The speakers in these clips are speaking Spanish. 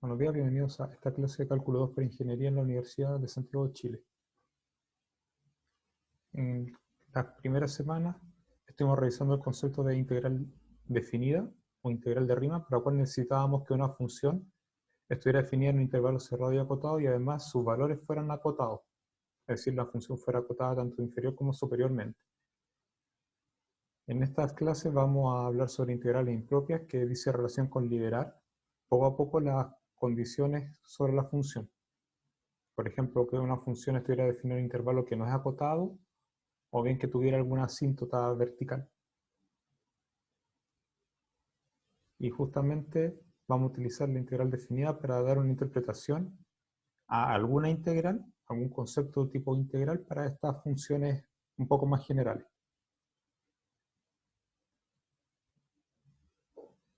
Buenos días, bienvenidos a esta clase de Cálculo 2 para Ingeniería en la Universidad de Santiago de Chile. En las primeras semanas estuvimos revisando el concepto de integral definida o integral de Riemann, para lo cual necesitábamos que una función estuviera definida en un intervalo cerrado y acotado y además sus valores fueran acotados, es decir, la función fuera acotada tanto inferior como superiormente. En estas clases vamos a hablar sobre integrales impropias, que dice relación con liberar poco a poco las condiciones sobre la función. Por ejemplo, que una función estuviera definida en un intervalo que no es acotado, o bien que tuviera alguna asíntota vertical. Y justamente vamos a utilizar la integral definida para dar una interpretación a alguna integral, algún concepto de tipo integral para estas funciones un poco más generales.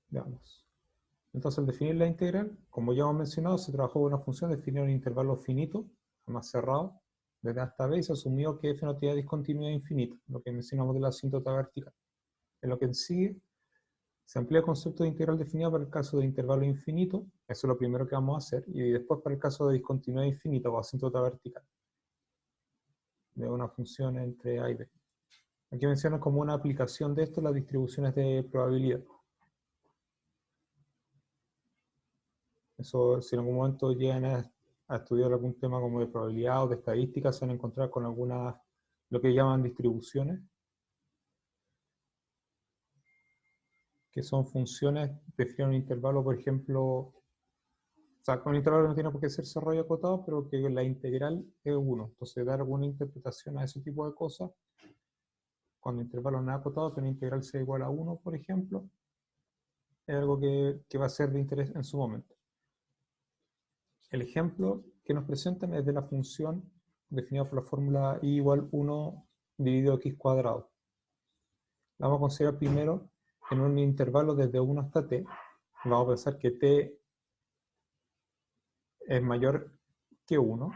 Veamos. Entonces, al definir la integral, como ya hemos mencionado, se trabajó con una función definida en un intervalo finito, más cerrado, desde A hasta B, y se asumió que f no tiene discontinuidad infinita, lo que mencionamos de la asíntota vertical. En lo que sigue, se amplía el concepto de integral definida para el caso de intervalo infinito, eso es lo primero que vamos a hacer, y después para el caso de discontinuidad infinita o asíntota vertical, de una función entre A y B. Aquí menciono como una aplicación de esto las distribuciones de probabilidad. Eso, si en algún momento llegan a estudiar algún tema como de probabilidad o de estadística, se van a encontrar con algunas, lo que llaman distribuciones, que son funciones definidas en un intervalo, por ejemplo, o sea, con un intervalo no tiene por qué ser cerrado y acotado, pero que la integral es 1. Entonces, dar alguna interpretación a ese tipo de cosas, cuando el intervalo no es acotado, que una integral sea igual a 1, por ejemplo, es algo que va a ser de interés en su momento. El ejemplo que nos presentan es de la función definida por la fórmula y igual 1 dividido x cuadrado. La vamos a considerar primero en un intervalo desde 1 hasta t. Vamos a pensar que t es mayor que 1.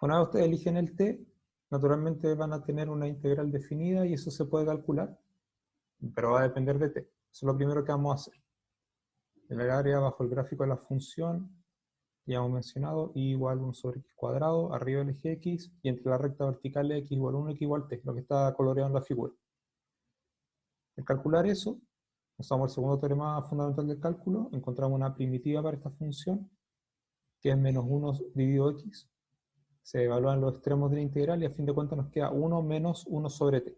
Una vez ustedes eligen el t, naturalmente van a tener una integral definida y eso se puede calcular, pero va a depender de t. Eso es lo primero que vamos a hacer. En el área bajo el gráfico de la función, ya hemos mencionado, y igual 1 sobre x cuadrado, arriba el eje x, y entre la recta vertical x igual 1, x igual t, lo que está coloreado en la figura. Al calcular eso, usamos el segundo teorema fundamental del cálculo, encontramos una primitiva para esta función, que es menos 1 dividido x. Se evalúan los extremos de la integral y a fin de cuentas nos queda 1 menos 1 sobre t.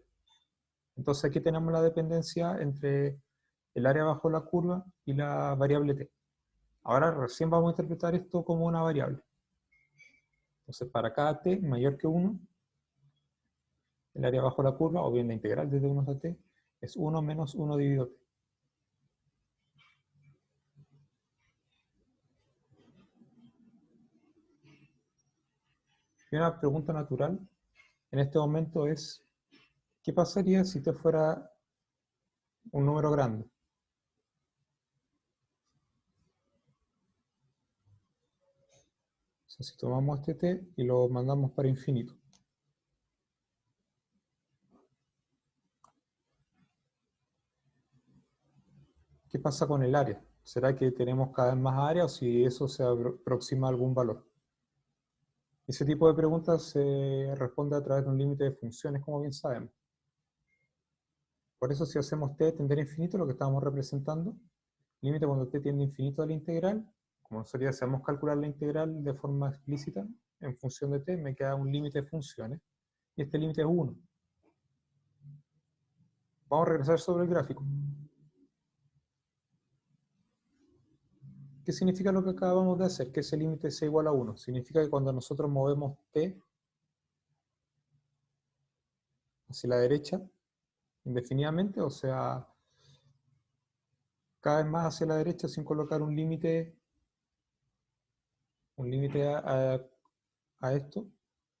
Entonces aquí tenemos la dependencia entre el área bajo la curva y la variable t. Ahora recién vamos a interpretar esto como una variable. Entonces para cada t mayor que 1, el área bajo la curva, o bien la integral desde 1 hasta t, es 1 menos 1 dividido t. Y una pregunta natural en este momento es, ¿qué pasaría si t fuera un número grande? O sea, si tomamos este t y lo mandamos para infinito. ¿Qué pasa con el área? ¿Será que tenemos cada vez más área o si eso se aproxima a algún valor? Ese tipo de preguntas se responde a través de un límite de funciones, como bien sabemos. Por eso si hacemos t tender a infinito, lo que estábamos representando, límite cuando t tiende a infinito a la integral, como nosotros ya sabemos calcular la integral de forma explícita, en función de t me queda un límite de funciones, y este límite es 1. Vamos a regresar sobre el gráfico. ¿Qué significa lo que acabamos de hacer? Que ese límite sea igual a 1. Significa que cuando nosotros movemos t hacia la derecha, indefinidamente, o sea, cada vez más hacia la derecha sin colocar un límite a esto,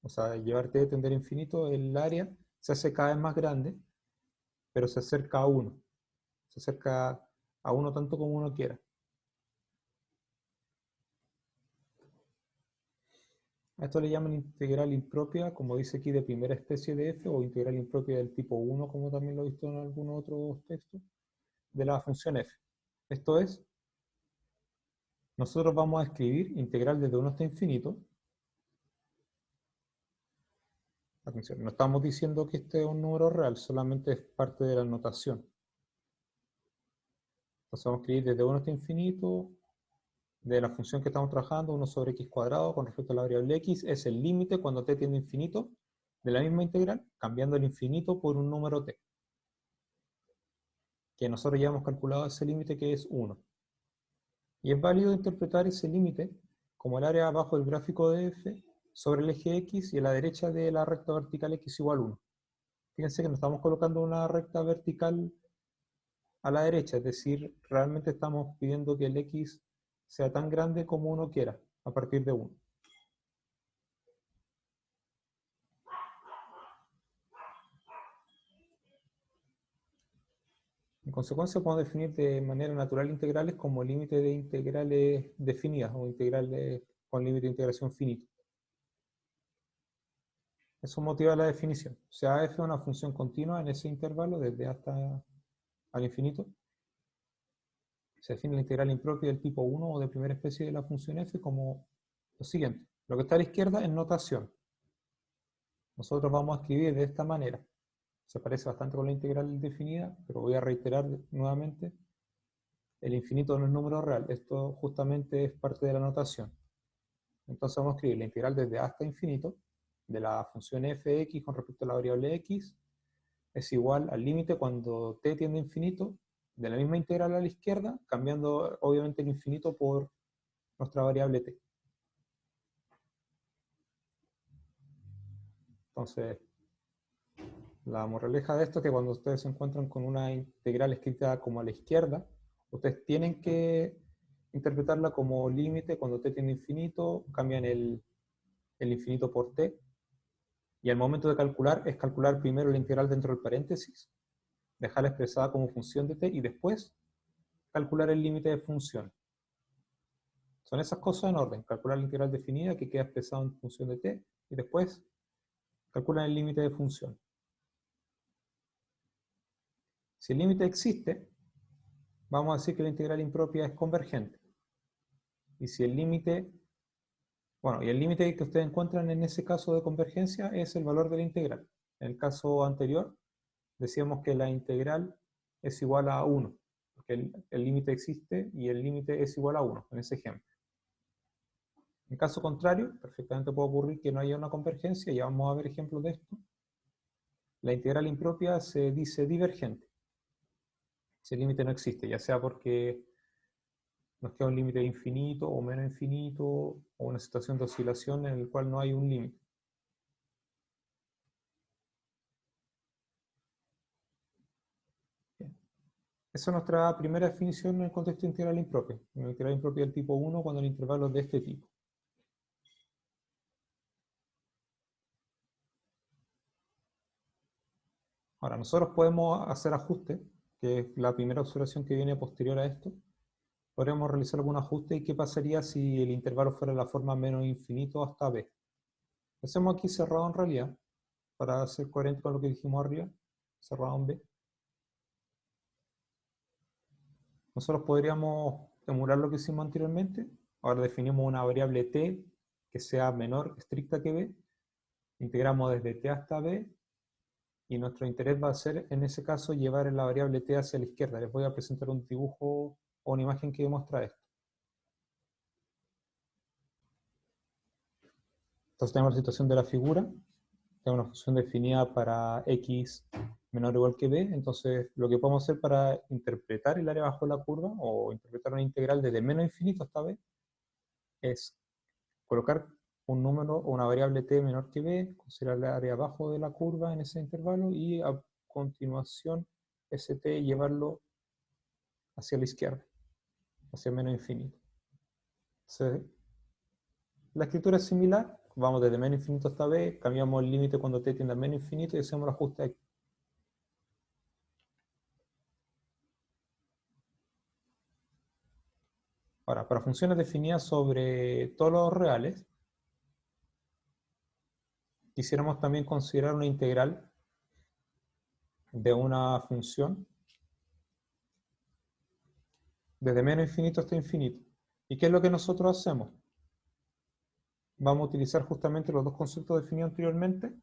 o sea, llevar t de tender a infinito, el área se hace cada vez más grande, pero se acerca a 1. Se acerca a 1 tanto como uno quiera. A esto le llaman integral impropia, como dice aquí, de primera especie de f, o integral impropia del tipo 1, como también lo he visto en algunos otros textos, de la función f. Esto es, nosotros vamos a escribir integral desde 1 hasta infinito. Atención, no estamos diciendo que este es un número real, solamente es parte de la notación. Entonces vamos a escribir desde 1 hasta infinito, de la función que estamos trabajando, 1 sobre x cuadrado con respecto a la variable x, es el límite cuando t tiende a infinito, de la misma integral, cambiando el infinito por un número t. Que nosotros ya hemos calculado ese límite que es 1. Y es válido interpretar ese límite como el área abajo del gráfico de f sobre el eje x y a la derecha de la recta vertical x igual 1. Fíjense que no estamos colocando una recta vertical a la derecha, es decir, realmente estamos pidiendo que el x sea tan grande como uno quiera, a partir de 1. En consecuencia, podemos definir de manera natural integrales como límite de integrales definidas o integrales con límite de integración finito. Eso motiva la definición. O sea, f es una función continua en ese intervalo desde hasta al infinito. Se define la integral impropia del tipo 1 o de primera especie de la función f como lo siguiente. Lo que está a la izquierda es notación. Nosotros vamos a escribir de esta manera. Se parece bastante con la integral definida, pero voy a reiterar nuevamente. El infinito no es número real. Esto justamente es parte de la notación. Entonces vamos a escribir la integral desde hasta infinito de la función fx con respecto a la variable x es igual al límite cuando t tiende a infinito de la misma integral a la izquierda, cambiando obviamente el infinito por nuestra variable t. Entonces, la moraleja de esto es que cuando ustedes se encuentran con una integral escrita como a la izquierda, ustedes tienen que interpretarla como límite cuando t tiende a infinito, cambian el infinito por t, y al momento de calcular es calcular primero la integral dentro del paréntesis, dejarla expresada como función de t y después calcular el límite de función. Son esas cosas en orden, calcular la integral definida que queda expresada en función de t y después calcular el límite de función. Si el límite existe, vamos a decir que la integral impropia es convergente. Y si el límite, y el límite que ustedes encuentran en ese caso de convergencia es el valor de la integral. En el caso anterior, decíamos que la integral es igual a 1, porque el límite existe y el límite es igual a 1, en ese ejemplo. En caso contrario, perfectamente puede ocurrir que no haya una convergencia, ya vamos a ver ejemplos de esto. La integral impropia se dice divergente. Ese límite no existe, ya sea porque nos queda un límite infinito o menos infinito, o una situación de oscilación en el cual no hay un límite. Esa es nuestra primera definición en el contexto integral impropia. Una integral impropia del tipo 1 cuando el intervalo es de este tipo. Ahora, nosotros podemos hacer ajustes, que es la primera observación que viene posterior a esto. Podríamos realizar algún ajuste y qué pasaría si el intervalo fuera la forma menos infinito hasta b. Lo hacemos aquí cerrado en realidad, para ser coherente con lo que dijimos arriba, cerrado en b. Nosotros podríamos emular lo que hicimos anteriormente. Ahora definimos una variable t que sea menor estricta que b. Integramos desde t hasta b. Y nuestro interés va a ser, en ese caso, llevar la variable t hacia la izquierda. Les voy a presentar un dibujo o una imagen que demuestra esto. Entonces tenemos la situación de la figura. Tenemos una función definida para x menor o igual que b. Entonces lo que podemos hacer para interpretar el área bajo la curva o interpretar una integral desde menos infinito hasta b es colocar un número o una variable t menor que b, considerar el área abajo de la curva en ese intervalo y a continuación ese t llevarlo hacia la izquierda, hacia menos infinito. Entonces, la escritura es similar, vamos desde menos infinito hasta b, cambiamos el límite cuando t tiende a menos infinito y hacemos el ajuste aquí. Ahora, para funciones definidas sobre todos los reales, quisiéramos también considerar una integral de una función desde menos infinito hasta infinito. ¿Y qué es lo que nosotros hacemos? Vamos a utilizar justamente los dos conceptos definidos anteriormente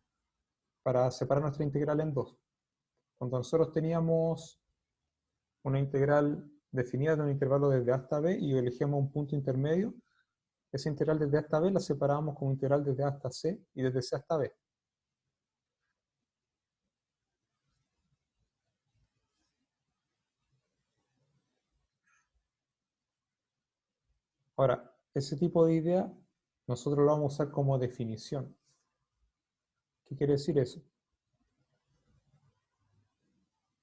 para separar nuestra integral en dos. Cuando nosotros teníamos una integral definida de un intervalo desde A hasta B y elegíamos un punto intermedio, esa integral desde A hasta B la separábamos como integral desde A hasta C y desde C hasta B. Ahora, ese tipo de idea nosotros lo vamos a usar como definición. ¿Qué quiere decir eso?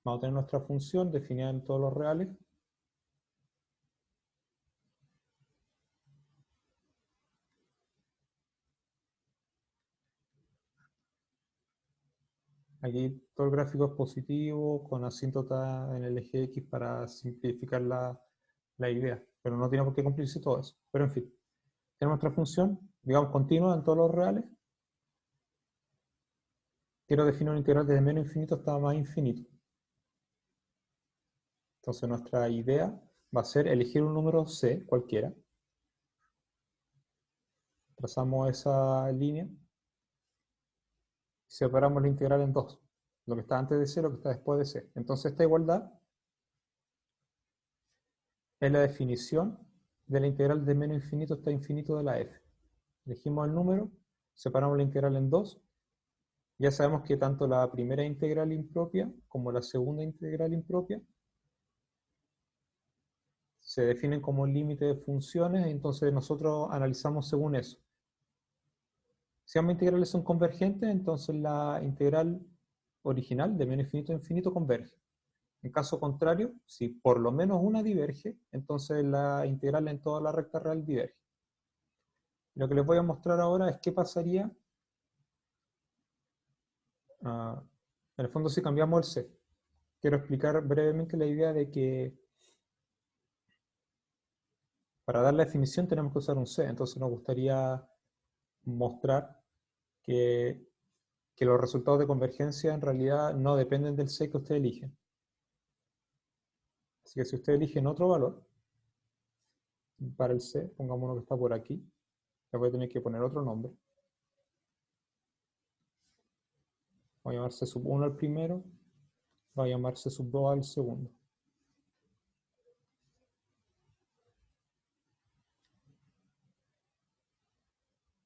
Vamos a tener nuestra función definida en todos los reales. Aquí todo el gráfico es positivo, con asíntota en el eje X para simplificar la idea, pero no tiene por qué cumplirse todo eso. Pero en fin, tenemos nuestra función, digamos, continua en todos los reales. Quiero definir una integral desde menos infinito hasta más infinito. Entonces nuestra idea va a ser elegir un número C, cualquiera. Trazamos esa línea y separamos la integral en dos. Lo que está antes de C y lo que está después de C. Entonces esta igualdad es la definición de la integral de menos infinito hasta infinito de la f. Elegimos el número, separamos la integral en dos. Ya sabemos que tanto la primera integral impropia como la segunda integral impropia se definen como límite de funciones, y entonces nosotros analizamos según eso. Si ambas integrales son convergentes, entonces la integral original de menos infinito a infinito converge. En caso contrario, si por lo menos una diverge, entonces la integral en toda la recta real diverge. Lo que les voy a mostrar ahora es qué pasaría, en el fondo, si cambiamos el C. Quiero explicar brevemente la idea de que para dar la definición tenemos que usar un C, entonces nos gustaría mostrar que, que los resultados de convergencia en realidad no dependen del C que ustedes eligen. Así que si ustedes eligen otro valor para el C, pongamos uno que está por aquí, le voy a tener que poner otro nombre. Voy a llamar C sub 1 al primero, voy a llamar C sub 2 al segundo.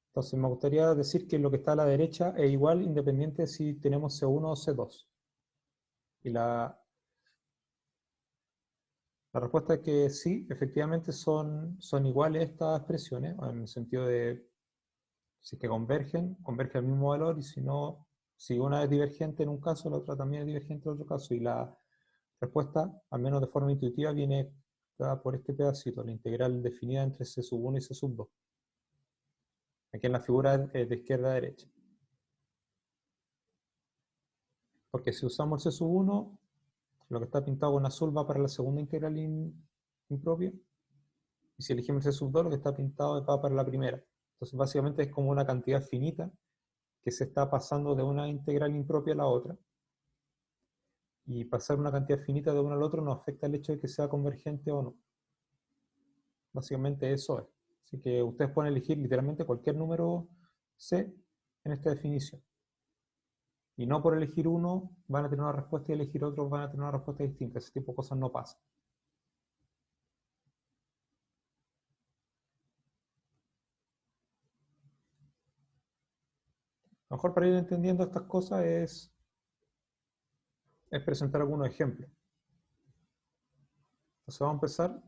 Entonces me gustaría decir que lo que está a la derecha es igual independiente si tenemos C1 o C2. Y la respuesta es que sí, efectivamente son iguales estas expresiones, en el sentido de si es que convergen al mismo valor, y si no, si una es divergente en un caso, la otra también es divergente en otro caso. Y la respuesta, al menos de forma intuitiva, viene dada por este pedacito, la integral definida entre C sub 1 y C sub 2. Aquí en la figura es de izquierda a derecha. Porque si usamos el C sub 1, lo que está pintado con azul va para la segunda integral impropia. Y si elegimos el C sub 2, lo que está pintado va para la primera. Entonces básicamente es como una cantidad finita que se está pasando de una integral impropia a la otra. Y pasar una cantidad finita de uno al otro no afecta el hecho de que sea convergente o no. Básicamente eso es. Así que ustedes pueden elegir literalmente cualquier número C en esta definición. Y no por elegir uno van a tener una respuesta y elegir otro van a tener una respuesta distinta. Ese tipo de cosas no pasan. Lo mejor para ir entendiendo estas cosas es presentar algunos ejemplos. Entonces vamos a empezar.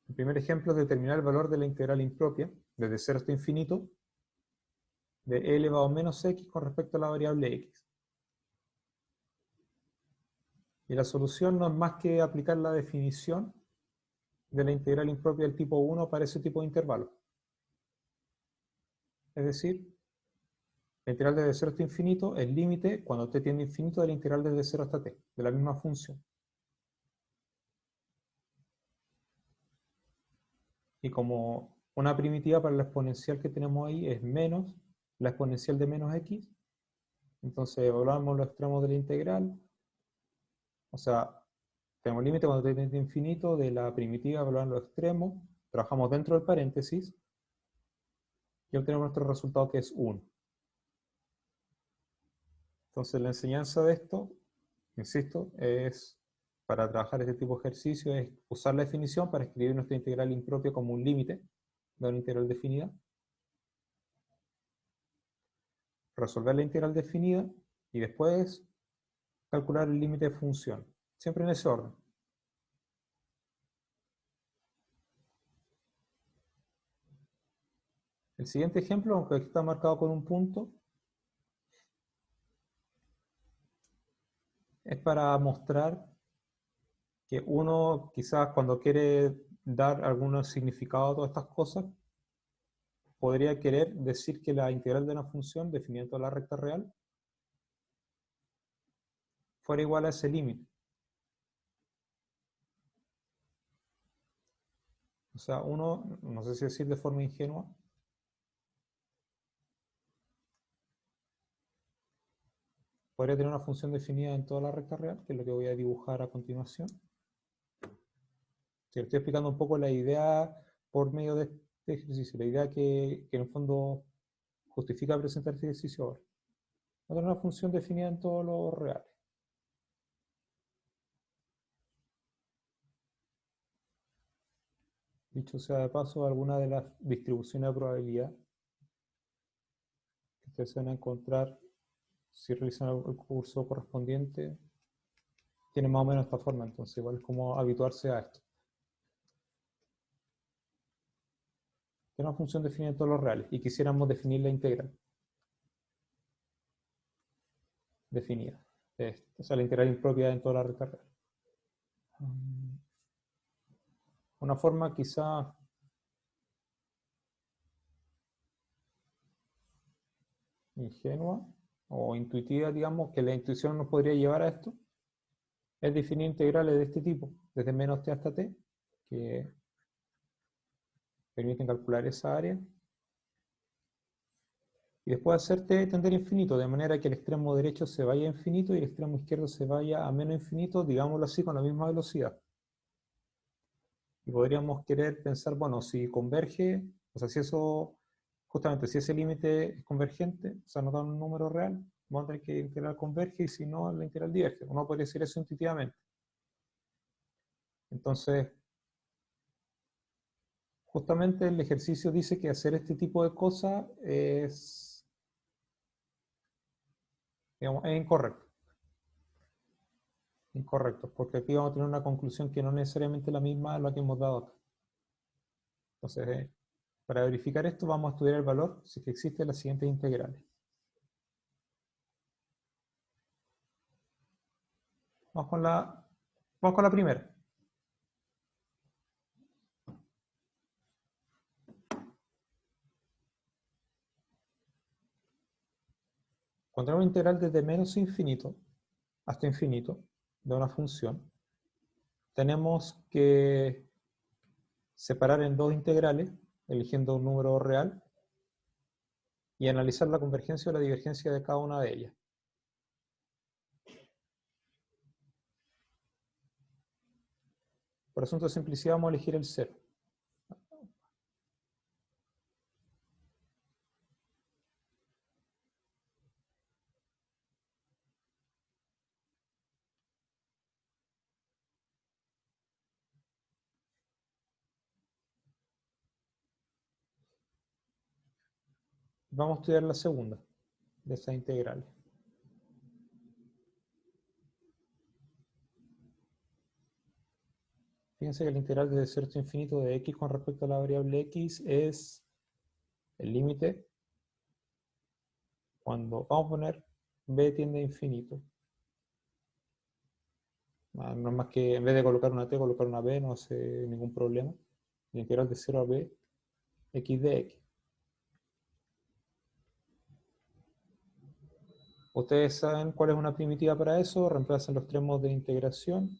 El primer ejemplo es determinar el valor de la integral impropia, desde 0 hasta infinito, de e elevado a menos x con respecto a la variable x. Y la solución no es más que aplicar la definición de la integral impropia del tipo 1 para ese tipo de intervalo. Es decir, la integral desde 0 hasta infinito, el límite, cuando t tiende a infinito, de la integral desde 0 hasta t, de la misma función. Y como una primitiva para la exponencial que tenemos ahí es menos la exponencial de menos x, entonces evaluamos los extremos de la integral. O sea, tenemos límite cuando t tiende a infinito de la primitiva, evaluamos los extremos, trabajamos dentro del paréntesis y obtenemos nuestro resultado, que es 1. Entonces la enseñanza de esto, insisto, es para trabajar este tipo de ejercicio, es usar la definición para escribir nuestra integral impropia como un límite de una integral definida, resolver la integral definida y después calcular el límite de función, siempre en ese orden. El siguiente ejemplo, aunque aquí está marcado con un punto, es para mostrar que uno quizás cuando quiere dar algún significado a todas estas cosas, podría querer decir que la integral de una función definida en toda la recta real fuera igual a ese límite. O sea, uno, no sé si decir de forma ingenua, podría tener una función definida en toda la recta real, que es lo que voy a dibujar a continuación. Estoy explicando un poco la idea por medio de este ejercicio, la idea que en el fondo justifica presentar este ejercicio ahora. Va a tener una función definida en todos los reales. Dicho sea de paso, algunas de las distribuciones de probabilidad que ustedes van a encontrar si realizan el curso correspondiente tienen más o menos esta forma, entonces igual es como habituarse a esto. Es una función definida en todos los reales y quisiéramos definir la integral definida. O sea, la integral impropia en toda la recta real. Una forma quizá ingenua o intuitiva, digamos, que la intuición nos podría llevar a esto, es definir integrales de este tipo, desde menos t hasta t, que permiten calcular esa área, y después hacer t tender a infinito, de manera que el extremo derecho se vaya a infinito y el extremo izquierdo se vaya a menos infinito, digámoslo así, con la misma velocidad. Y podríamos querer pensar, bueno, si converge, o sea, si eso, justamente, si ese límite es convergente, o sea, nos da un número real, vamos a tener que integral converge y si no, la integral diverge. Uno podría decir eso intuitivamente. Entonces, justamente el ejercicio dice que hacer este tipo de cosas es, digamos, es incorrecto. Incorrecto, porque aquí vamos a tener una conclusión que no necesariamente es la misma a la que hemos dado acá. Entonces, para verificar esto vamos a estudiar el valor si es que existen las siguientes integrales. Vamos con la primera. Cuando tenemos una integral desde menos infinito hasta infinito de una función, tenemos que separar en dos integrales, eligiendo un número real, y analizar la convergencia o la divergencia de cada una de ellas. Por asunto de simplicidad vamos a elegir el 0. Vamos a estudiar la segunda de esas integrales. Fíjense que la integral desde 0 hasta infinito de x con respecto a la variable x es el límite cuando, vamos a poner, b tiende a infinito. No es más que en vez de colocar una t, colocar una b, no hace ningún problema. La integral de 0 a b, x de x. Ustedes saben cuál es una primitiva para eso, reemplazan los extremos de integración.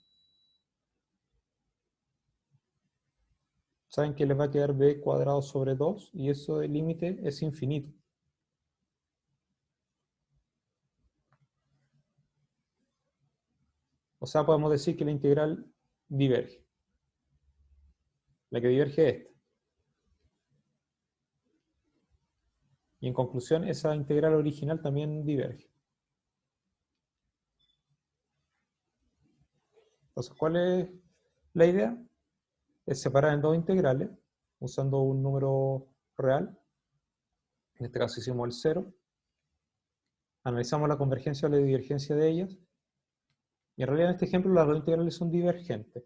Saben que les va a quedar b cuadrado sobre 2 y eso del límite es infinito. O sea, podemos decir que la integral diverge. La que diverge es esta. Y en conclusión, esa integral original también diverge. Entonces, ¿cuál es la idea? Es separar en dos integrales, usando un número real. En este caso hicimos el 0. Analizamos la convergencia o la divergencia de ellas. Y en realidad en este ejemplo las dos integrales son divergentes.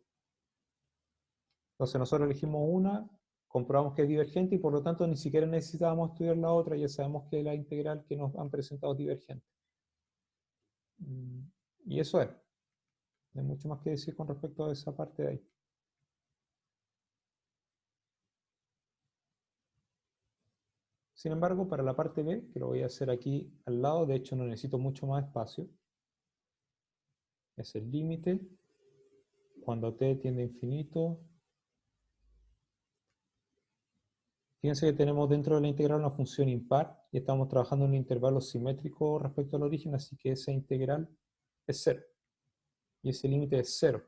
Entonces nosotros elegimos una, comprobamos que es divergente y por lo tanto ni siquiera necesitábamos estudiar la otra, ya sabemos que la integral que nos han presentado es divergente. Y eso es. No hay mucho más que decir con respecto a esa parte de ahí. Sin embargo, para la parte B, que lo voy a hacer aquí al lado, de hecho no necesito mucho más espacio, es el límite cuando t tiende a infinito. Fíjense que tenemos dentro de la integral una función impar y estamos trabajando en un intervalo simétrico respecto al origen, así que esa integral es 0 y ese límite es 0.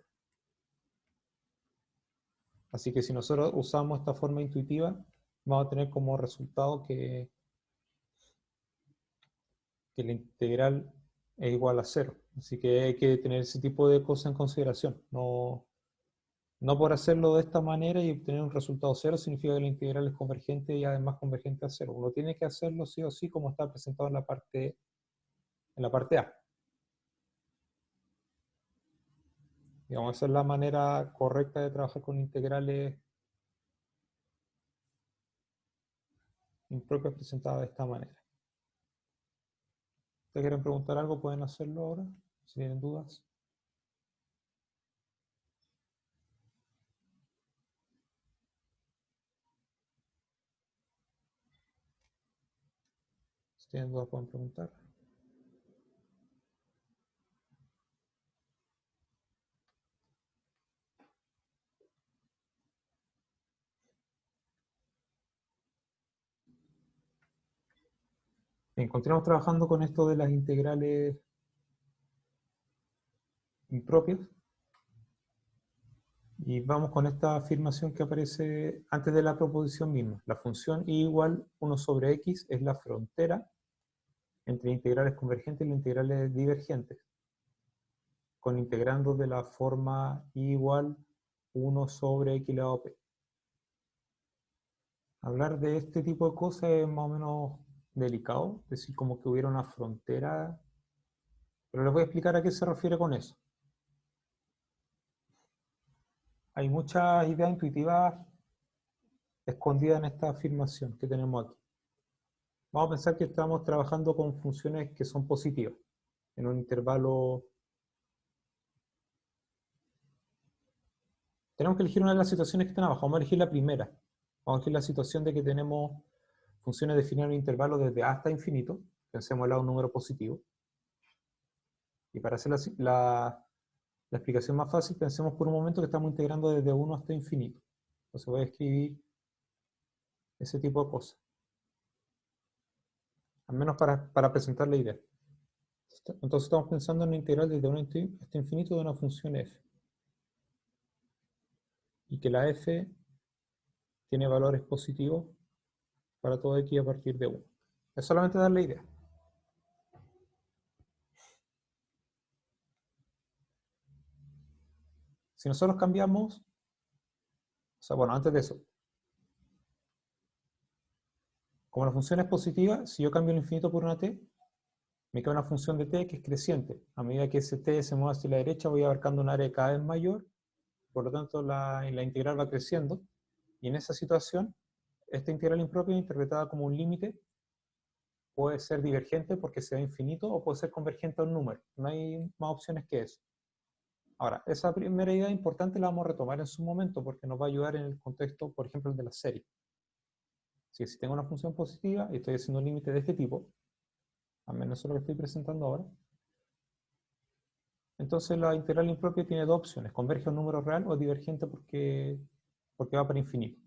Así que si nosotros usamos esta forma intuitiva, vamos a tener como resultado que la integral es igual a 0. Así que hay que tener ese tipo de cosas en consideración. No por hacerlo de esta manera y obtener un resultado 0 significa que la integral es convergente y además convergente a 0. Uno tiene que hacerlo sí o sí como está presentado en la parte A. Digamos, esa es la manera correcta de trabajar con integrales impropias presentadas de esta manera. ¿Ustedes quieren preguntar algo? Pueden hacerlo ahora, si tienen dudas. Si tienen dudas pueden preguntar. Bien, continuamos trabajando con esto de las integrales impropias. Y vamos con esta afirmación que aparece antes de la proposición misma. La función y igual 1 sobre x es la frontera entre integrales convergentes y integrales divergentes, con integrandos de la forma y igual 1 sobre x elevado a p. Hablar de este tipo de cosas es más o menos delicado, es decir, como que hubiera una frontera, pero les voy a explicar a qué se refiere con eso. Hay muchas ideas intuitivas escondidas en esta afirmación que tenemos aquí. Vamos a pensar que estamos trabajando con funciones que son positivas, en un intervalo. Tenemos que elegir una de las situaciones que están abajo. Vamos a elegir la primera. Vamos a elegir la situación de que tenemos funciones definidas en un intervalo desde a hasta infinito. Pensemos al lado un número positivo. Y para hacer la explicación más fácil, pensemos por un momento que estamos integrando desde 1 hasta infinito. Entonces voy a escribir ese tipo de cosas. Al menos para presentar la idea. Entonces estamos pensando en una integral desde 1 hasta infinito de una función f. Y que la f tiene valores positivos para todo x a partir de 1. Es solamente dar la idea. Si nosotros cambiamos, bueno, antes de eso, como la función es positiva, si yo cambio el infinito por una t, me queda una función de t que es creciente. A medida que ese t se mueve hacia la derecha, voy abarcando un área cada vez mayor, por lo tanto la integral va creciendo, y en esa situación, esta integral impropia, interpretada como un límite, puede ser divergente porque sea infinito o puede ser convergente a un número. No hay más opciones que eso. Ahora, esa primera idea importante la vamos a retomar en su momento porque nos va a ayudar en el contexto, por ejemplo, el de la serie. Así que si tengo una función positiva y estoy haciendo un límite de este tipo, al menos eso es lo que estoy presentando ahora, entonces la integral impropia tiene dos opciones: converge a un número real o es divergente porque va para infinito.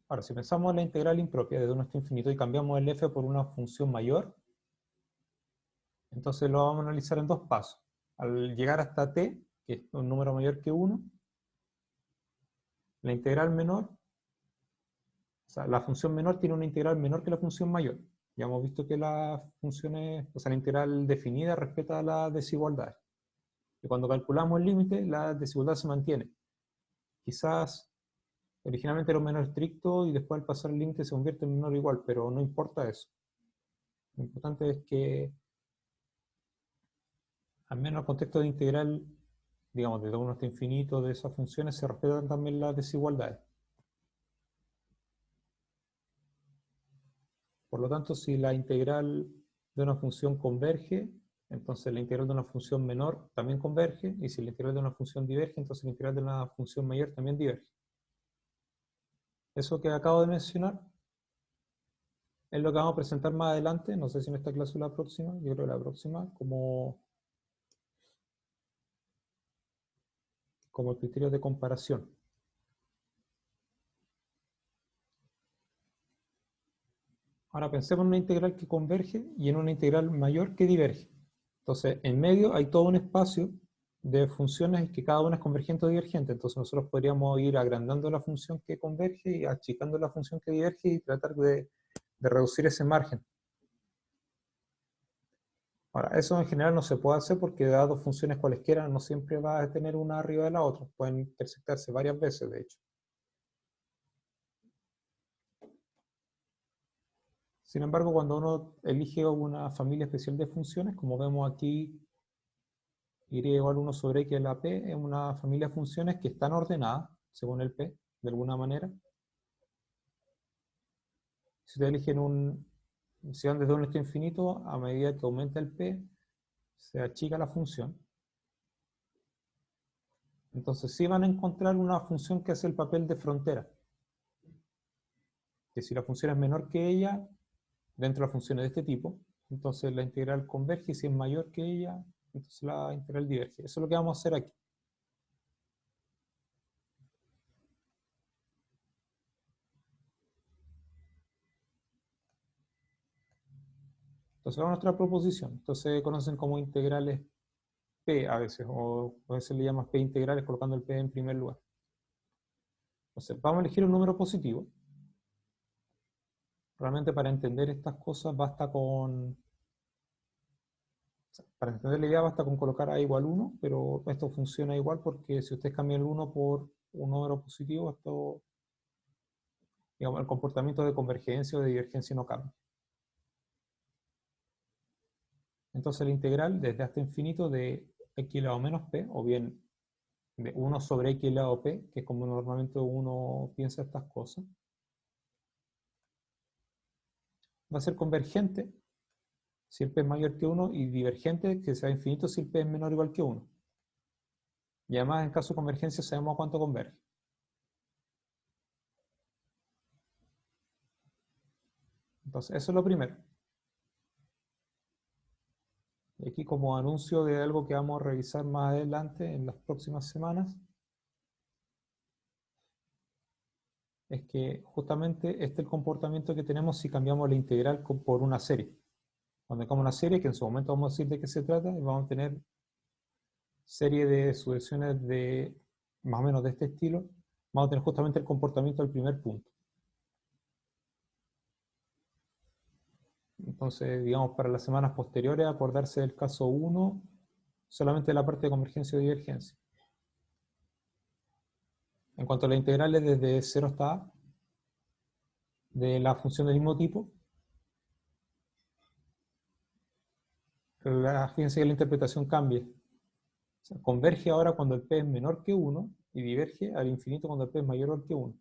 Ahora, si pensamos en la integral impropia desde 1 hasta infinito y cambiamos el f por una función mayor, entonces lo vamos a analizar en dos pasos. Al llegar hasta t, que es un número mayor que 1, la integral menor O sea, la función menor tiene una integral menor que la función mayor. Ya hemos visto que las funciones, o sea, la integral definida respeta las desigualdades. Y cuando calculamos el límite, la desigualdad se mantiene. Quizás originalmente era un menor estricto y después al pasar el límite se convierte en menor igual, pero no importa eso. Lo importante es que, al menos en el contexto de integral, digamos, desde 1 hasta infinito de esas funciones, se respetan también las desigualdades. Por lo tanto, si la integral de una función converge, entonces la integral de una función menor también converge, y si la integral de una función diverge, entonces la integral de una función mayor también diverge. Eso que acabo de mencionar es lo que vamos a presentar más adelante, no sé si en esta clase o la próxima, yo creo que la próxima, como el criterio de comparación. Ahora pensemos en una integral que converge y en una integral mayor que diverge. Entonces, en medio hay todo un espacio de funciones que cada una es convergente o divergente. Entonces nosotros podríamos ir agrandando la función que converge y achicando la función que diverge y tratar de reducir ese margen. Ahora, eso en general no se puede hacer porque dadas dos funciones cualesquiera no siempre va a tener una arriba de la otra. Pueden intersectarse varias veces, de hecho. Sin embargo, cuando uno elige una familia especial de funciones, como vemos aquí, y igual 1 sobre x a la p es una familia de funciones que están ordenadas, según el p, de alguna manera. Si ustedes eligen si van desde 1 hasta infinito, a medida que aumenta el p, se achica la función. Entonces sí van a encontrar una función que hace el papel de frontera. Que si la función es menor que ella, dentro de las funciones de este tipo, entonces la integral converge, y si es mayor que ella, entonces la integral diverge. Eso es lo que vamos a hacer aquí. Entonces vamos a nuestra proposición. Entonces se conocen como integrales P a veces, o a veces le llamas P integrales colocando el P en primer lugar. Entonces vamos a elegir un número positivo. Realmente para entender estas cosas para entender la idea basta con colocar A igual 1, pero esto funciona igual porque si ustedes cambian el 1 por un número positivo, esto, digamos, el comportamiento de convergencia o de divergencia no cambia. Entonces la integral desde hasta infinito de x elevado a menos p, o bien de 1 sobre x elevado a p, que es como normalmente uno piensa estas cosas, va a ser convergente si el p es mayor que 1 y divergente que sea infinito si el p es menor o igual que 1. Y además en caso de convergencia sabemos a cuánto converge. Entonces eso es lo primero. Y aquí como anuncio de algo que vamos a revisar más adelante en las próximas semanas, es que justamente este es el comportamiento que tenemos si cambiamos la integral por una serie. Cuando tengamos una serie, que en su momento vamos a decir de qué se trata, y vamos a tener serie de sucesiones de más o menos de este estilo, vamos a tener justamente el comportamiento del primer punto. Entonces, digamos, para las semanas posteriores, acordarse del caso 1, solamente la parte de convergencia o divergencia. En cuanto a las integrales desde 0 hasta a, de la función del mismo tipo, fíjense que la interpretación cambia. O sea, converge ahora cuando el p es menor que 1 y diverge al infinito cuando el p es mayor que 1.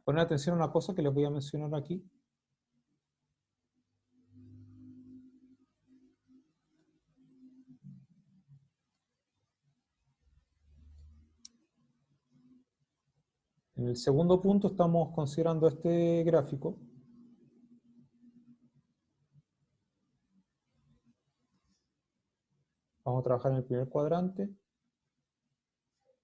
Poner atención a una cosa que les voy a mencionar aquí. En el segundo punto estamos considerando este gráfico. Vamos a trabajar en el primer cuadrante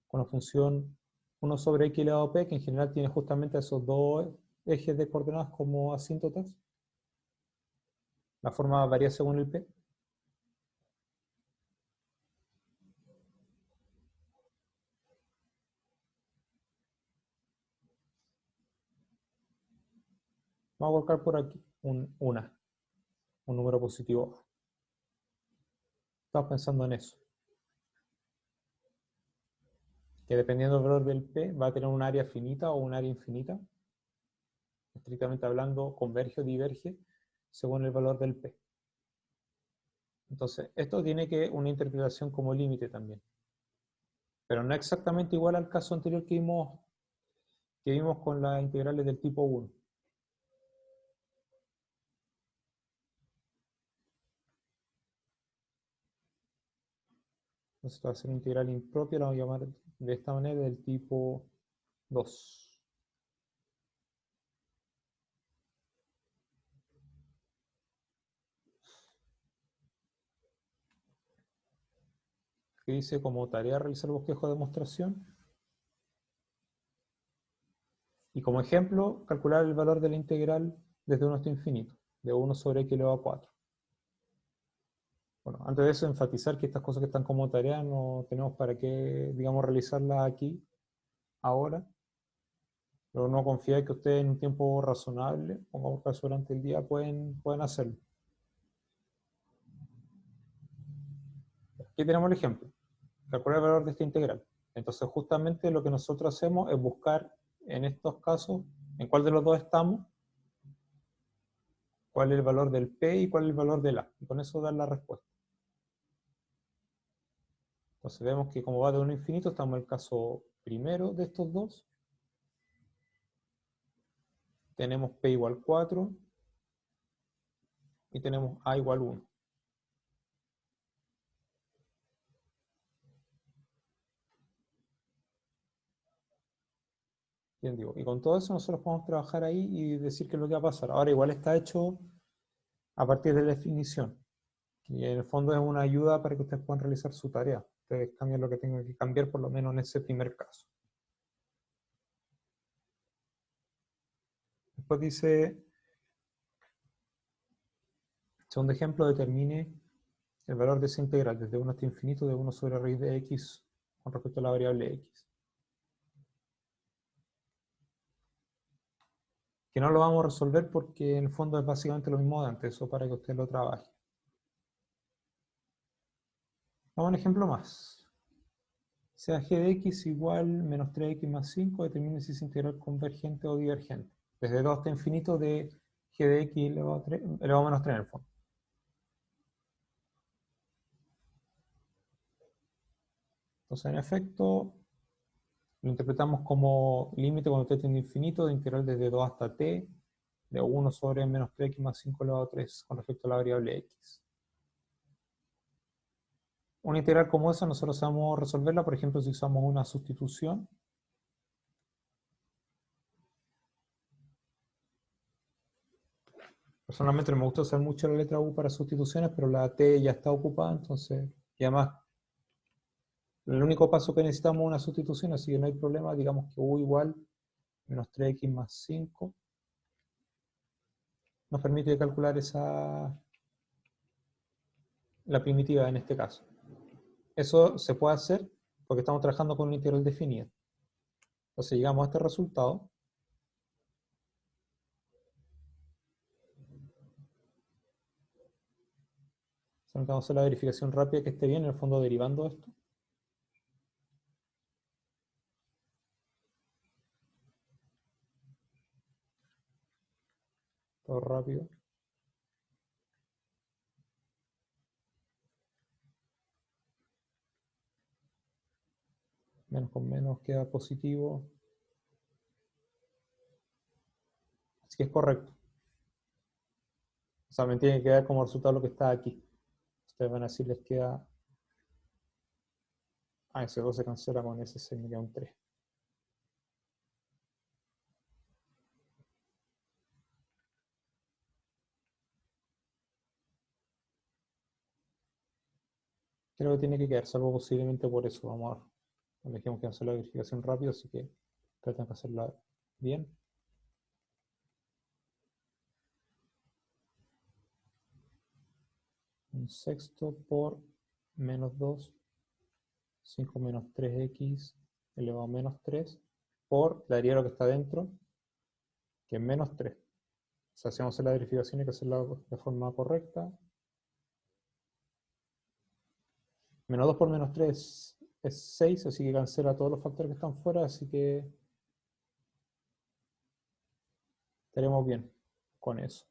con la función 1 sobre x elevado a p, que en general tiene justamente esos dos ejes de coordenadas como asíntotas. La forma varía según el p. Vamos a colocar por aquí un número positivo A. Estamos pensando en eso. Que dependiendo del valor del P, va a tener un área finita o un área infinita. Estrictamente hablando, converge o diverge según el valor del P. Entonces, esto tiene una interpretación como límite también. Pero no exactamente igual al caso anterior que vimos con las integrales del tipo 1. Entonces, esto va a ser una integral impropia, la vamos a llamar de esta manera, del tipo 2. Que dice como tarea realizar bosquejo de demostración. Y como ejemplo, calcular el valor de la integral desde 1 hasta infinito, de 1 sobre x elevado a 4. Bueno, antes de eso, enfatizar que estas cosas que están como tarea no tenemos para qué, digamos, realizarlas aquí, ahora. Pero no confía que ustedes en un tiempo razonable, pongamos caso durante el día, pueden hacerlo. Aquí tenemos el ejemplo. Calcular el valor de esta integral. Entonces, justamente lo que nosotros hacemos es buscar, en estos casos, en cuál de los dos estamos, cuál es el valor del P y cuál es el valor del A. Y con eso dar la respuesta. Entonces vemos que como va de 1 a infinito, estamos en el caso primero de estos dos. Tenemos P igual 4 y tenemos A igual 1. Bien, digo, y con todo eso nosotros podemos trabajar ahí y decir qué es lo que va a pasar. Ahora igual está hecho a partir de la definición. Y en el fondo es una ayuda para que ustedes puedan realizar su tarea. Ustedes cambian lo que tengan que cambiar, por lo menos en ese primer caso. Después dice, segundo ejemplo, determine el valor de esa integral desde 1 hasta infinito de 1 sobre raíz de x con respecto a la variable x. Que no lo vamos a resolver porque en el fondo es básicamente lo mismo de antes, eso para que usted lo trabaje. Vamos a un ejemplo más. Sea g de x igual menos 3x más 5, determine si es integral convergente o divergente. Desde 2 hasta infinito de g de x elevado a menos 3 en el fondo. Entonces, en efecto, lo interpretamos como límite cuando t tiende a infinito de integral desde 2 hasta t de 1 sobre menos 3x más 5 elevado a 3 con respecto a la variable x. Una integral como esa nosotros sabemos resolverla, por ejemplo, si usamos una sustitución. Personalmente no me gusta usar mucho la letra U para sustituciones, pero la T ya está ocupada, entonces, y además, el único paso que necesitamos es una sustitución, así que no hay problema, digamos que U igual menos 3x más 5 nos permite calcular la primitiva en este caso. Eso se puede hacer porque estamos trabajando con una integral definida. Entonces llegamos a este resultado. Vamos a hacer la verificación rápida que esté bien, en el fondo derivando esto. Todo rápido. Menos con menos queda positivo. Así que es correcto. O sea, me tiene que quedar como resultado lo que está aquí. Ustedes van a decir, les queda... Ah, ese 2 se cancela con ese 6, me queda un 3. Creo que tiene que quedar, salvo posiblemente por eso. Vamos a ver. Me dijimos que vamos a hacer la verificación rápido, así que traten de hacerla bien. Un sexto por menos 2, 5 menos 3x elevado a menos 3, por, daría lo que está dentro, que es menos 3. sea, si vamos a hacer la verificación hay que hacerla de forma correcta. Menos 2 por menos 3 es 6, así que cancela todos los factores que están fuera, así que estaremos bien con eso.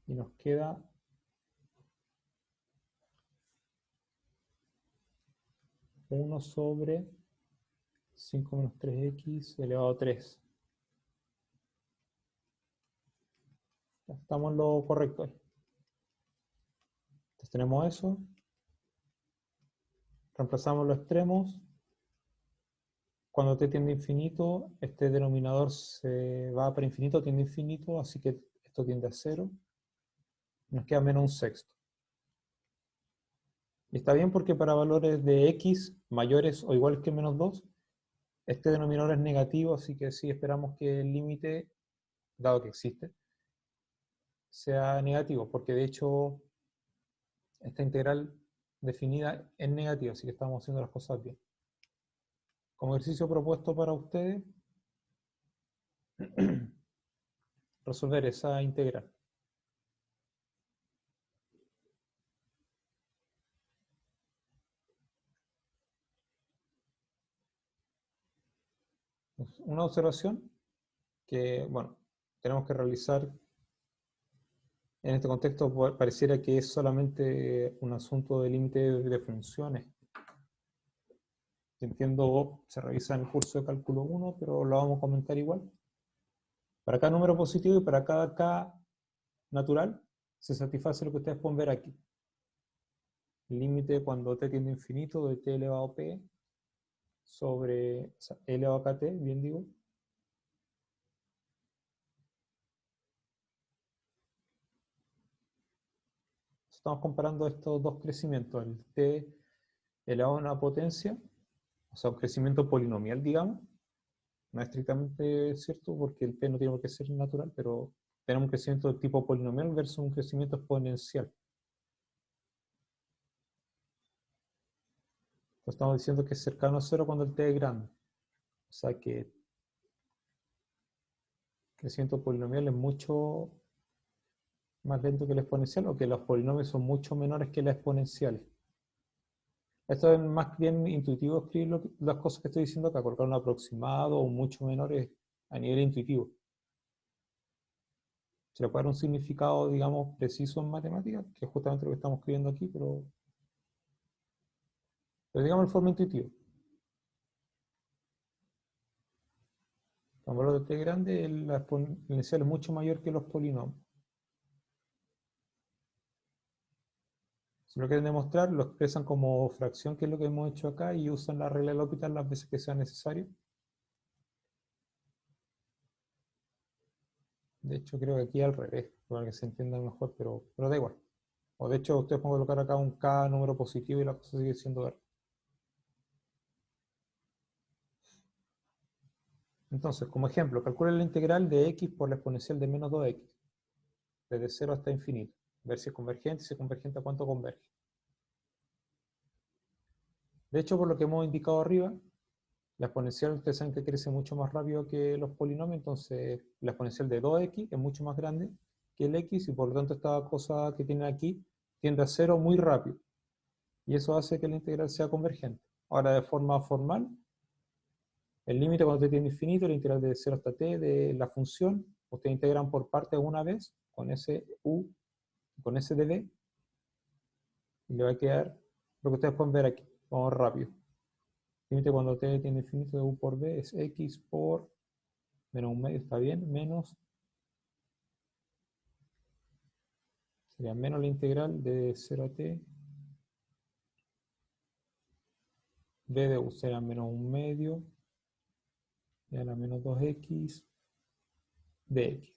Y nos queda 1 sobre 5 menos 3x elevado a 3. Ya estamos en lo correcto ahí. Entonces tenemos eso. Reemplazamos los extremos. Cuando t tiende a infinito, este denominador se va para infinito, tiende a infinito, así que esto tiende a 0. Nos queda menos 1/6. Y está bien porque para valores de x mayores o iguales que menos 2, este denominador es negativo, así que sí esperamos que el límite, dado que existe, sea negativo, porque de hecho esta integral definida es negativa, así que estamos haciendo las cosas bien. Como ejercicio propuesto para ustedes, resolver esa integral. Una observación que, bueno, tenemos que realizar en este contexto pareciera que es solamente un asunto de límite de funciones. Entiendo, se revisa en el curso de cálculo 1, pero lo vamos a comentar igual. Para cada número positivo y para cada k natural, se satisface lo que ustedes pueden ver aquí. El límite cuando t tiende a infinito de t elevado a p sobre, o sea, e elevado a kt, bien digo. Estamos comparando estos dos crecimientos, el t elevado a una potencia, o sea, un crecimiento polinomial, digamos. No es estrictamente cierto porque el p no tiene por qué ser natural, pero tenemos un crecimiento de tipo polinomial versus un crecimiento exponencial. Entonces estamos diciendo que es cercano a 0 cuando el t es grande. O sea que el crecimiento polinomial es mucho más lento que el exponencial, o que los polinomios son mucho menores que las exponenciales. Esto es más bien intuitivo escribir las cosas que estoy diciendo acá, colocar un aproximado o mucho menor a nivel intuitivo. Se le puede dar un significado, digamos, preciso en matemáticas, que es justamente lo que estamos escribiendo aquí, pero digamos de forma intuitiva. Con valor de t grande, el exponencial es mucho mayor que los polinomios. Si lo quieren demostrar, lo expresan como fracción, que es lo que hemos hecho acá, y usan la regla del L'Hopital las veces que sea necesario. De hecho, creo que aquí al revés, para que se entienda mejor, pero da igual. O de hecho, ustedes pueden colocar acá un k número positivo y la cosa sigue siendo R. Entonces, como ejemplo, calculen la integral de x por la exponencial de menos 2x, desde 0 hasta infinito. Ver si es convergente y si es convergente a cuánto converge. De hecho, por lo que hemos indicado arriba, la exponencial ustedes saben que crece mucho más rápido que los polinomios, entonces la exponencial de 2x es mucho más grande que el x, y por lo tanto esta cosa que tienen aquí tiende a 0 muy rápido. Y eso hace que la integral sea convergente. Ahora, de forma formal, el límite cuando t tiende a infinito, la integral de 0 hasta t de la función, ustedes integran por partes una vez, con ese u, con ese db, y le va a quedar lo que ustedes pueden ver aquí. Vamos rápido. Límite cuando t tiende a infinito de u por b es x por menos 1/2, está bien, menos, sería menos la integral de 0 a t, b de u será menos 1/2, y a la menos 2x dx.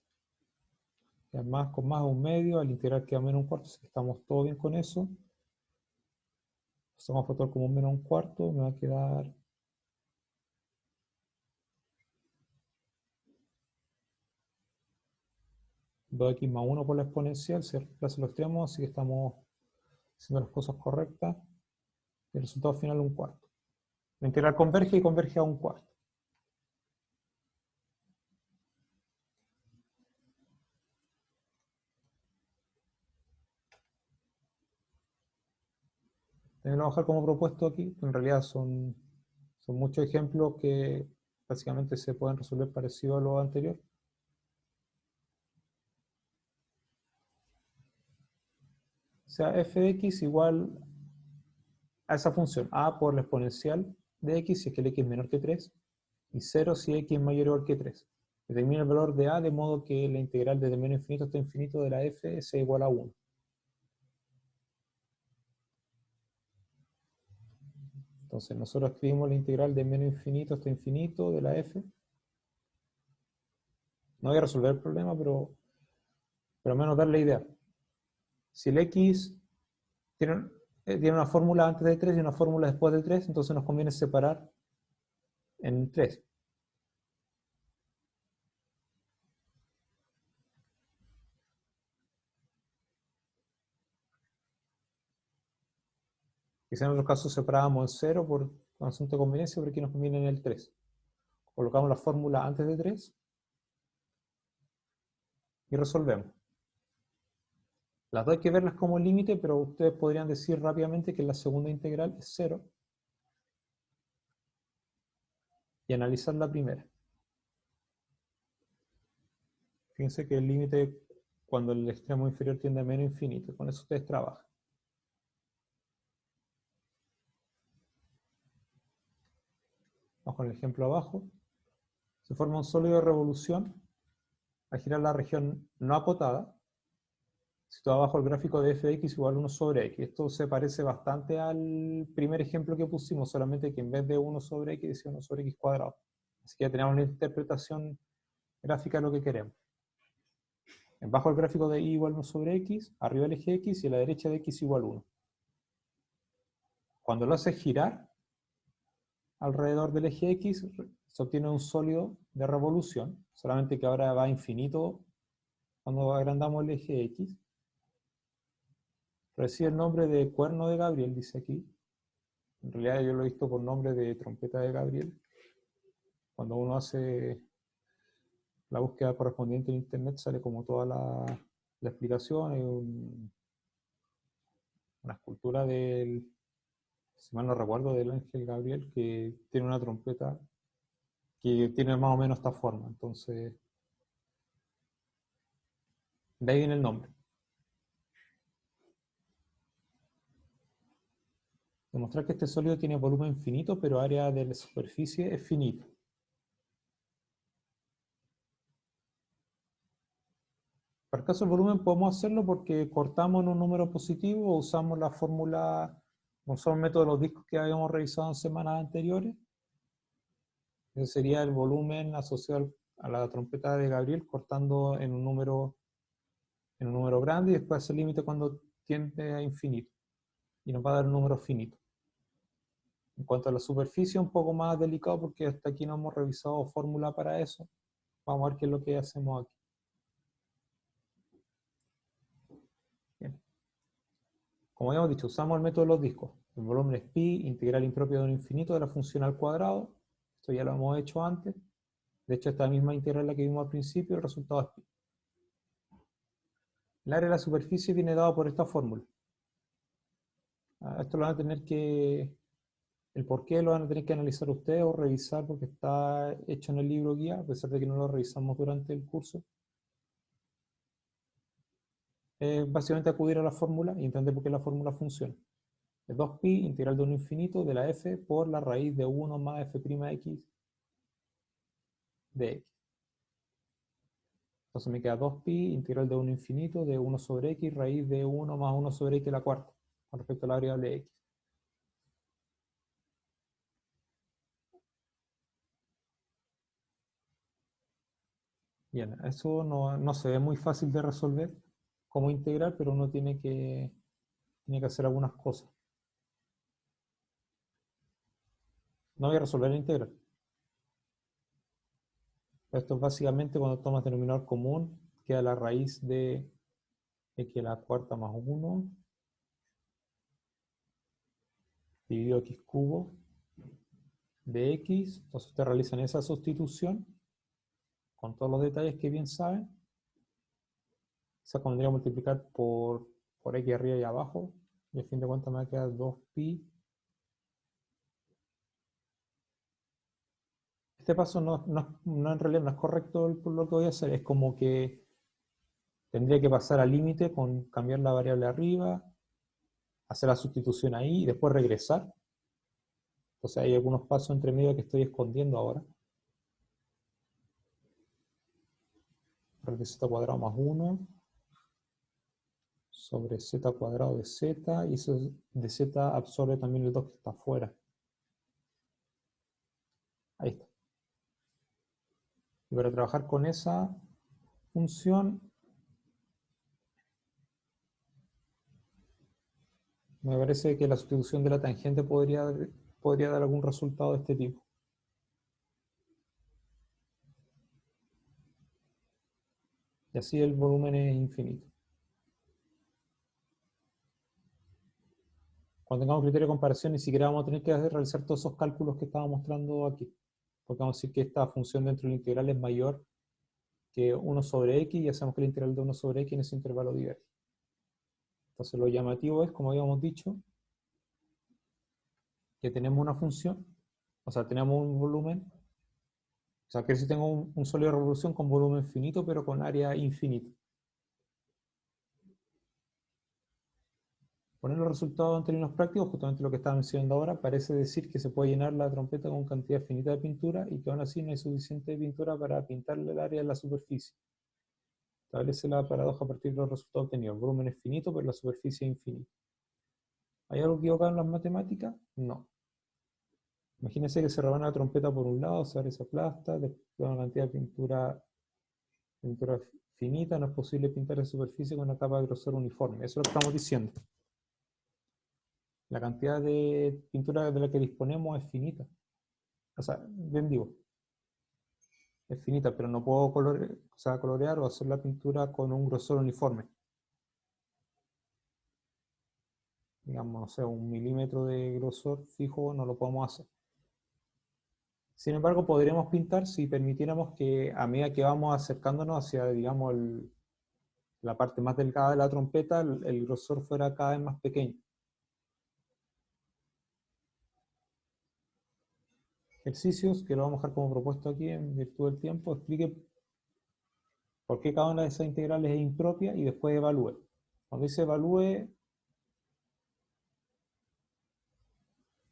Más con más 1/2, al integral queda menos 1/4, así que estamos todo bien con eso. Pasamos a factor como menos 1/4, me va a quedar x más 1 por la exponencial, se reemplaza los extremos, así que estamos haciendo las cosas correctas. Y el resultado final es 1/4. La integral converge y converge a 1/4. También lo voy a dejar como propuesto aquí, que en realidad son muchos ejemplos que básicamente se pueden resolver parecido a lo anterior. O sea, f de x igual a esa función, a por la exponencial de x si es que el x es menor que 3, y 0 si x es mayor o igual que 3. Determina el valor de a de modo que la integral desde menos infinito hasta infinito de la f sea igual a 1. Entonces nosotros escribimos la integral de menos infinito hasta infinito de la f. No voy a resolver el problema, pero al menos dar la idea. Si el x tiene una fórmula antes de 3 y una fórmula después de 3, entonces nos conviene separar en 3. Quizá en otros casos separábamos en 0 por asunto de conveniencia, pero aquí nos conviene en el 3. Colocamos la fórmula antes de 3 y resolvemos. Las dos hay que verlas como límite, pero ustedes podrían decir rápidamente que la segunda integral es 0 y analizar la primera. Fíjense que el límite cuando el extremo inferior tiende a menos infinito. Con eso ustedes trabajan. Vamos con el ejemplo abajo. Se forma un sólido de revolución al girar la región no acotada, situado abajo el gráfico de f de x igual a 1 sobre x. Esto se parece bastante al primer ejemplo que pusimos, solamente que en vez de 1 sobre x decía 1 sobre x cuadrado. Así que ya tenemos una interpretación gráfica de lo que queremos. Bajo el gráfico de y igual a 1 sobre x, arriba el eje x y a la derecha de x igual a 1. Cuando lo haces girar alrededor del eje x, se obtiene un sólido de revolución, solamente que ahora va a infinito cuando agrandamos el eje x. Recibe el nombre de cuerno de Gabriel, dice aquí. En realidad yo lo he visto por nombre de trompeta de Gabriel. Cuando uno hace la búsqueda correspondiente en internet sale como toda la explicación. Es una escultura del, si mal no recuerdo, del ángel Gabriel, que tiene una trompeta que tiene más o menos esta forma. Entonces, de ahí viene el nombre. Demostrar que este sólido tiene volumen finito, pero área de la superficie es finita. Para el caso del volumen podemos hacerlo porque cortamos en un número positivo o usamos la fórmula, usamos el método de los discos que habíamos revisado en semanas anteriores. Ese sería el volumen asociado a la trompeta de Gabriel cortando en un número grande y después el límite cuando tiende a infinito. Y nos va a dar un número finito. En cuanto a la superficie, un poco más delicado porque hasta aquí no hemos revisado fórmula para eso. Vamos a ver qué es lo que hacemos aquí. Bien. Como habíamos dicho, usamos el método de los discos. El volumen es pi, integral impropia de un infinito de la función al cuadrado. Esto ya lo hemos hecho antes. De hecho, esta misma integral la que vimos al principio, el resultado es pi. El área de la superficie viene dado por esta fórmula. Esto lo van a tener que, el por qué lo van a tener que analizar ustedes o revisar porque está hecho en el libro guía, a pesar de que no lo revisamos durante el curso. Básicamente acudir a la fórmula y entender por qué la fórmula funciona. Es 2pi integral de 1 infinito de la f por la raíz de 1 más f'x de x. Entonces me queda 2pi integral de 1 infinito de 1 sobre x raíz de 1 más 1 sobre x a la cuarta con respecto a la variable x. Bien, eso no se ve muy fácil de resolver como integral, pero uno tiene que hacer algunas cosas. No voy a resolver la integral. Esto es básicamente cuando tomas denominador común, queda la raíz de x a la cuarta más 1 dividido x cubo de x. Entonces ustedes realizan esa sustitución con todos los detalles que bien saben. Se convendría multiplicar por x arriba y abajo, Y a fin de cuentas me va a quedar 2pi. Este paso no en realidad no es correcto por lo que voy a hacer. Es como que tendría que pasar al límite con cambiar la variable arriba, hacer la sustitución ahí y después regresar. Entonces hay algunos pasos entre medio que estoy escondiendo ahora. De z cuadrado más 1 sobre z cuadrado de z, y eso de z absorbe también el 2 que está afuera. Ahí está. Y para trabajar con esa función, me parece que la sustitución de la tangente podría dar algún resultado de este tipo. Y así el volumen es infinito. Cuando tengamos criterio de comparación, ni siquiera vamos a tener que realizar todos esos cálculos que estaba mostrando aquí. Porque vamos a decir que esta función dentro del integral es mayor que 1 sobre x, y hacemos que el integral de 1 sobre x en ese intervalo diverge. Entonces lo llamativo es, como habíamos dicho, que tenemos una función, o sea, tenemos un volumen, o sea, que si tengo un sólido de revolución con volumen finito, pero con área infinita. Poner los resultados en términos prácticos, justamente lo que estaba mencionando ahora, parece decir que se puede llenar la trompeta con cantidad finita de pintura y que aún así no hay suficiente pintura para pintarle el área de la superficie. Establece la paradoja a partir de los resultados obtenidos. El volumen es finito, pero la superficie es infinita. ¿Hay algo equivocado en las matemáticas? No. Imagínense que se rebana la trompeta por un lado, se abre, se aplasta, después de una cantidad de pintura finita, no es posible pintar la superficie con una capa de grosor uniforme. Eso es lo que estamos diciendo. La cantidad de pintura de la que disponemos es finita. O sea, bien digo, es finita, pero no puedo colorear o hacer la pintura con un grosor uniforme. Digamos, no sé, 1 milímetro de grosor fijo no lo podemos hacer. Sin embargo, podríamos pintar si permitiéramos que a medida que vamos acercándonos hacia, digamos, la parte más delgada de la trompeta, el grosor fuera cada vez más pequeño. Ejercicios, que lo vamos a dejar como propuesto aquí en virtud del tiempo, explique por qué cada una de esas integrales es impropia y después evalúe. Cuando dice evalúe,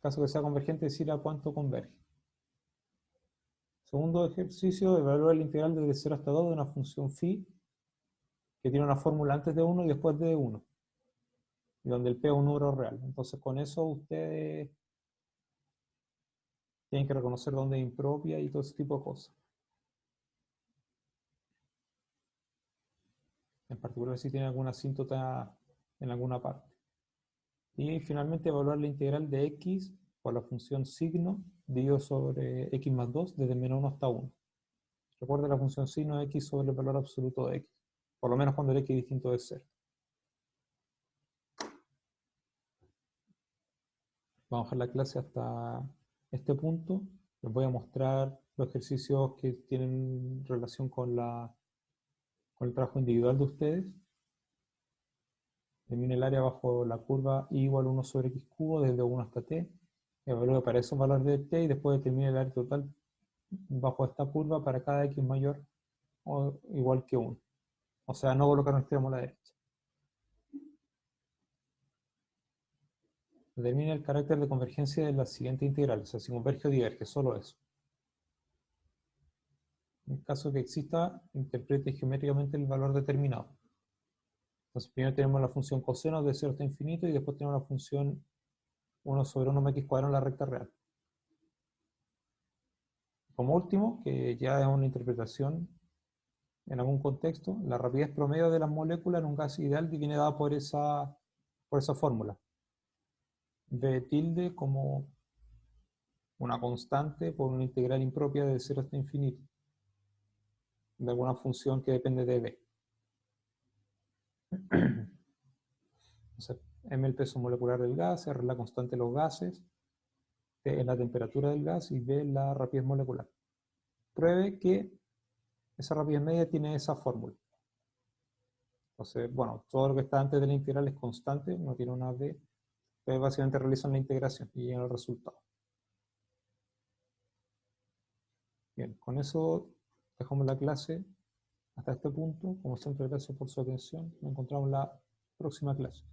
caso que sea convergente, decir a cuánto converge. Segundo ejercicio, evaluar el integral desde 0 hasta 2 de una función phi que tiene una fórmula antes de 1 y después de 1, y donde el p es un número real. Entonces con eso ustedes tienen que reconocer dónde es impropia y todo ese tipo de cosas. En particular si tiene alguna asíntota en alguna parte. Y finalmente evaluar la integral de x por la función signo dividido sobre x más 2 desde menos 1 hasta 1. Recuerda, la función signo de x sobre el valor absoluto de x, por lo menos cuando el x es distinto de 0. Vamos a dejar la clase hasta este punto. Les voy a mostrar los ejercicios que tienen relación con el trabajo individual de ustedes. Determine el área bajo la curva y igual a 1 sobre x cubo desde 1 hasta t. Evalúe para esos valores de t y después determine el área total bajo esta curva para cada x mayor o igual que 1. O sea, no colocar un extremo a la derecha. Determine el carácter de convergencia de la siguiente integral, o sea, si converge o diverge, solo eso. En caso que exista, interprete geométricamente el valor determinado. Entonces primero tenemos la función coseno de 0 hasta infinito y después tenemos la función 1 sobre 1 x cuadrado en la recta real. Como último, que ya es una interpretación en algún contexto, la rapidez promedio de las moléculas en un gas ideal viene dada por esa fórmula. B tilde como una constante por una integral impropia de 0 hasta infinito, de alguna función que depende de B. Entonces, m el peso molecular del gas, r la constante de los gases, t es la temperatura del gas y b la rapidez molecular. Pruebe que esa rapidez media tiene esa fórmula. Entonces, bueno, todo lo que está antes de la integral es constante, no tiene una b. Ustedes básicamente realizan la integración y llegan al resultado. Bien, con eso dejamos la clase hasta este punto. Como siempre, gracias por su atención. Nos encontramos en la próxima clase.